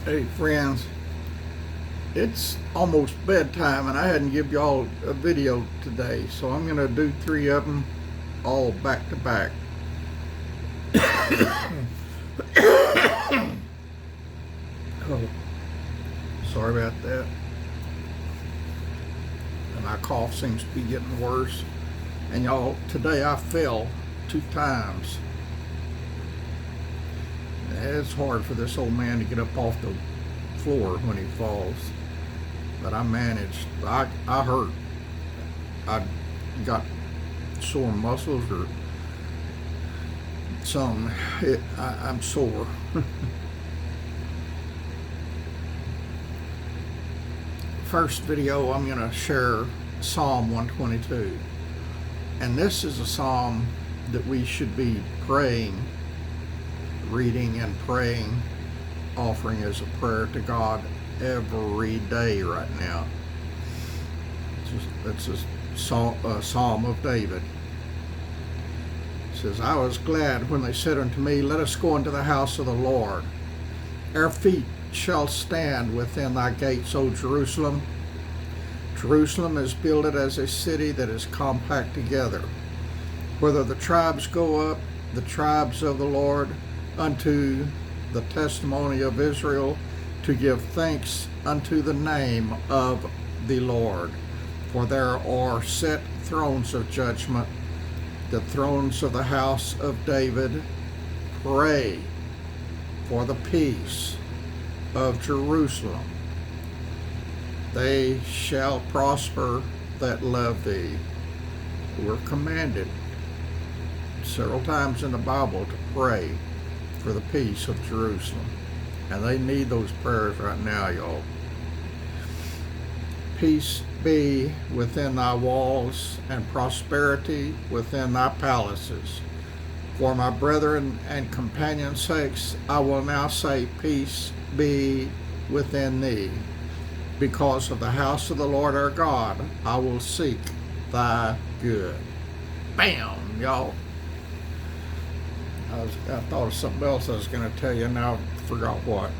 Hey friends, it's almost bedtime and I hadn't given y'all a video today, so I'm going to do 3 of them all back to back. Oh, sorry about that. And my cough seems to be getting worse. And y'all, today I fell 2 times. It's hard for this old man to get up off the floor when he falls, but I managed. I hurt. I got sore muscles or something. I'm sore. First video, I'm going to share Psalm 122, and this is a psalm that we should be praying, reading and praying, offering as a prayer to God every day right now. It's a psalm of David. It says, I was glad when they said unto me, let us go into the house of the Lord. Our feet shall stand within thy gates, O Jerusalem. Jerusalem is builded as a city that is compact together. Whether the tribes go up, the tribes of the Lord, unto the testimony of Israel, to give thanks unto the name of the Lord. For there are set thrones of judgment, the thrones of the house of David. Pray for the peace of Jerusalem. They shall prosper that love thee. We're commanded several times in the Bible to pray for the peace of Jerusalem. And they need those prayers right now, y'all. Peace be within thy walls, and prosperity within thy palaces. For my brethren and companions' sakes, I will now say, peace be within thee. Because of the house of the Lord our God, I will seek thy good. Bam, y'all. I thought of something else I was going to tell you, now I forgot what.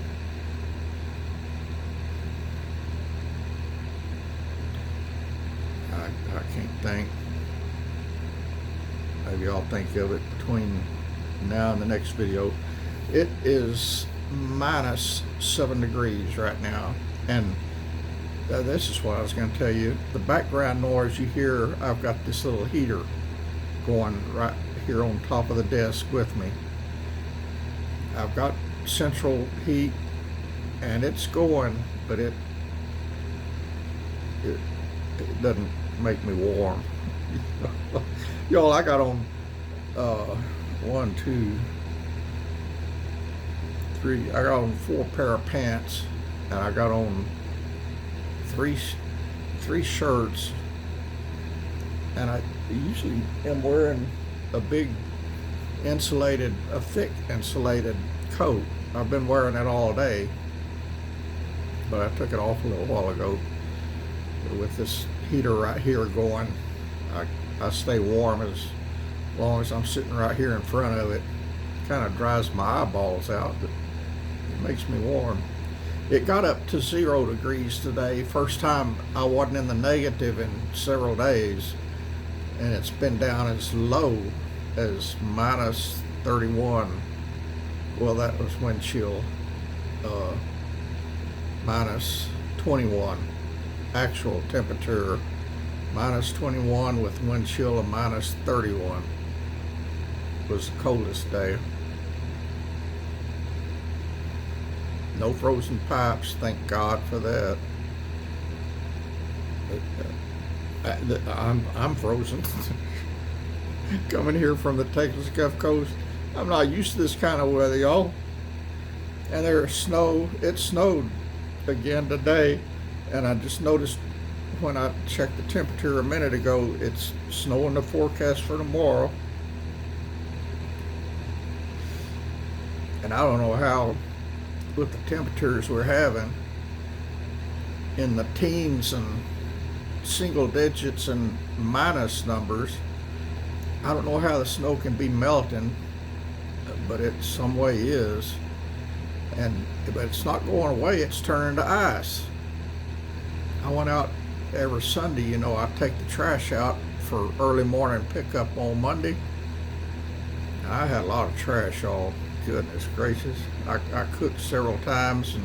I can't think. Maybe y'all think of it between now and the next video. It is minus 7 degrees right now, and this is what I was going to tell you. The background noise you hear, I've got this little heater going right here on top of the desk with me. I've got central heat and it's going, but it doesn't make me warm. Y'all, I got on 1, 2, 3, I got on 4 pair of pants, and I got on three shirts, and I usually am wearing a thick insulated coat. I've been wearing it all day, but I took it off a little while ago. With this heater right here going, I stay warm as long as I'm sitting right here in front of it. Kind of dries my eyeballs out, but it makes me warm. It got up to 0 degrees today. First time I wasn't in the negative in several days, and it's been down as low as minus 31. Well, that was wind chill. Minus 21. Actual temperature minus 21 with wind chill of minus 31. It was the coldest day. No frozen pipes, thank God for that. I'm frozen. Coming here from the Texas Gulf Coast, I'm not used to this kind of weather, y'all. And there's snow. It snowed again today, and I just noticed when I checked the temperature a minute ago, it's snow in the forecast for tomorrow. And I don't know how, with the temperatures we're having in the teens and single digits and minus numbers, I don't know how the snow can be melting, but it some way is. But it's not going away, it's turning to ice. I went out every Sunday, I take the trash out for early morning pickup on Monday. And I had a lot of trash, all goodness gracious. I cooked several times, and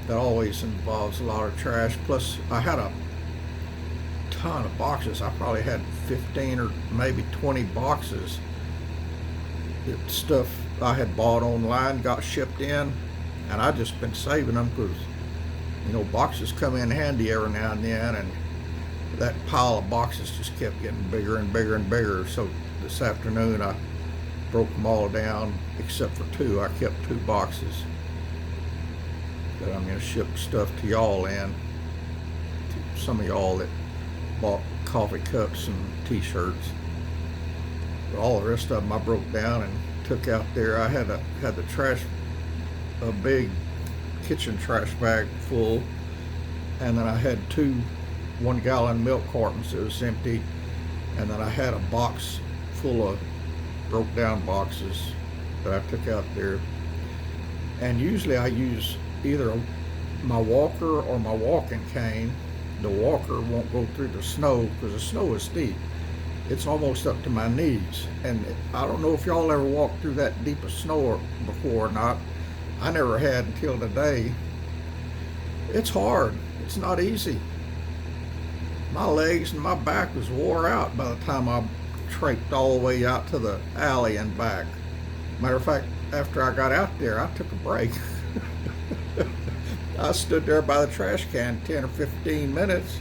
that always involves a lot of trash. Plus, I had a ton of boxes. I probably had 15 or maybe 20 boxes. Stuff I had bought online got shipped in, and I just been saving them because, boxes come in handy every now and then, and that pile of boxes just kept getting bigger and bigger and bigger. So this afternoon I broke them all down except for two. I kept 2 boxes that I'm going to ship stuff to y'all in, to some of y'all that bought coffee cups and t-shirts. But all the rest of them I broke down and took out there. I had the trash, a big kitchen trash bag full, and then I had 2 1-gallon milk cartons that was empty, and then I had a box full of broke down boxes that I took out there. And usually I use either my walker or my walking cane. The walker won't go through the snow because the snow is deep. It's almost up to my knees, and I don't know if y'all ever walked through that deep of snow before or not. I never had until today. It's hard. It's not easy. My legs and my back was wore out by the time I traipsed all the way out to the alley and back. Matter of fact, after I got out there, I took a break. I stood there by the trash can 10 or 15 minutes.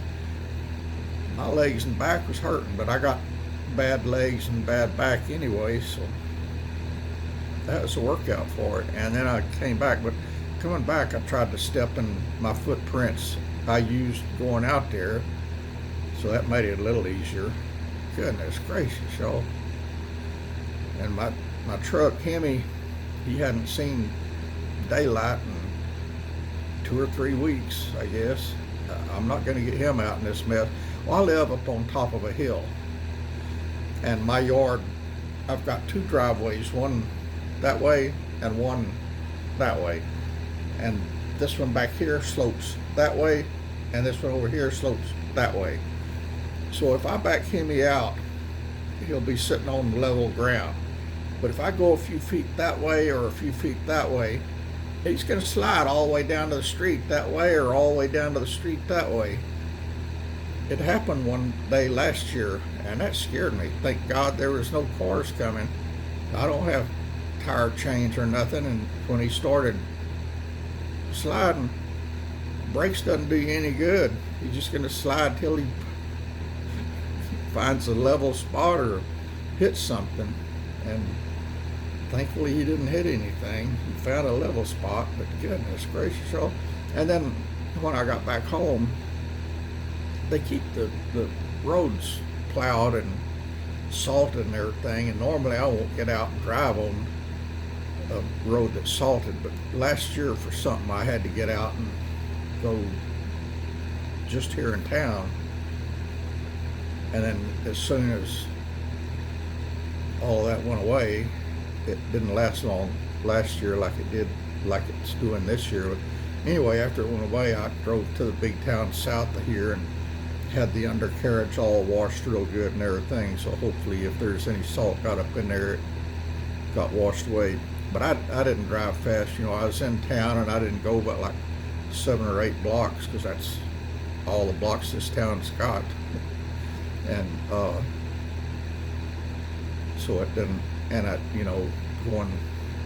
My legs and back was hurting, but I got bad legs and bad back anyway, so that was a workout for it. And then I came back, but coming back, I tried to step in my footprints I used going out there, so that made it a little easier. Goodness gracious, y'all. And my truck, Hemi, he hadn't seen daylight in 2 or 3 weeks, I guess. I'm not going to get him out in this mess. Well, I live up on top of a hill, and my yard, I've got 2 driveways, one that way and one that way. And this one back here slopes that way, and this one over here slopes that way. So if I back Hemi out, he'll be sitting on level ground. But if I go a few feet that way or a few feet that way, he's going to slide all the way down to the street that way or all the way down to the street that way. It happened one day last year, and that scared me. Thank God there was no cars coming. I don't have tire chains or nothing, and when he started sliding, brakes doesn't do you any good. He's just going to slide till he finds a level spot or hits something. And thankfully he didn't hit anything. He found a level spot, but goodness gracious, y'all. And then when I got back home, they keep the roads plowed and salted and everything, and normally I won't get out and drive on a road that's salted, but last year for something I had to get out and go just here in town. And then as soon as all of that went away, it didn't last long last year like it did, like it's doing this year. But anyway, after it went away, I drove to the big town south of here and had the undercarriage all washed real good and everything. So hopefully if there's any salt got up in there, it got washed away. But I didn't drive fast. I was in town and I didn't go but like 7 or 8 blocks, because that's all the blocks this town's got. And so it didn't, and going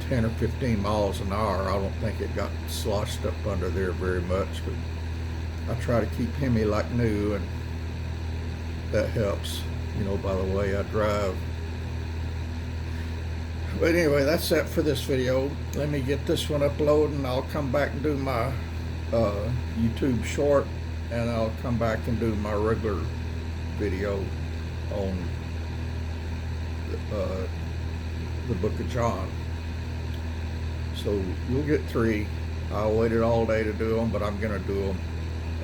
10 or 15 miles an hour, I don't think it got sloshed up under there very much. But I try to keep Hemi like new, and that helps, by the way I drive. But anyway, that's it for this video. Let me get this one uploaded, and I'll come back and do my YouTube short, and I'll come back and do my regular video on the book of John. So you'll get 3. I waited all day to do them, but I'm going to do them.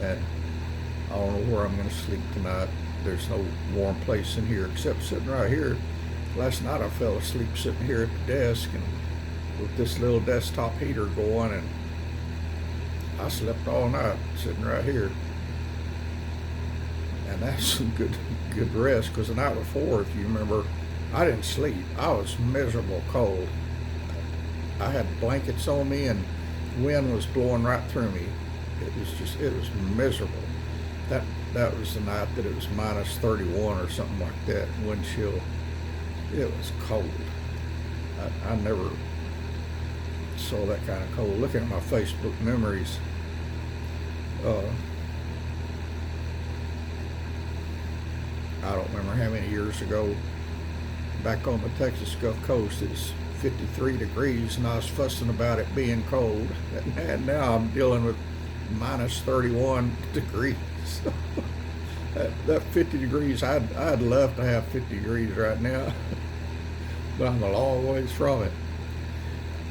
And I don't know where I'm going to sleep tonight. There's no warm place in here except sitting right here. Last night I fell asleep sitting here at the desk, and with this little desktop heater going, and I slept all night sitting right here. And that's some good rest, because the night before, if you remember, I didn't sleep. I was miserable cold. I had blankets on me and wind was blowing right through me. It was miserable. That was the night that it was minus 31 or something like that, wind chill. It was cold. I never saw that kind of cold. Looking at my Facebook memories, I don't remember how many years ago, back on the Texas Gulf Coast, it was 53 degrees, and I was fussing about it being cold. And now I'm dealing with minus 31 degrees. that 50 degrees, I'd love to have 50 degrees right now, but I'm a long ways from it.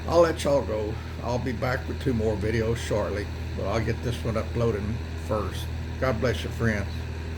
I'll let y'all go. I'll be back with 2 more videos shortly, but I'll get this one uploaded first. God bless you, friends.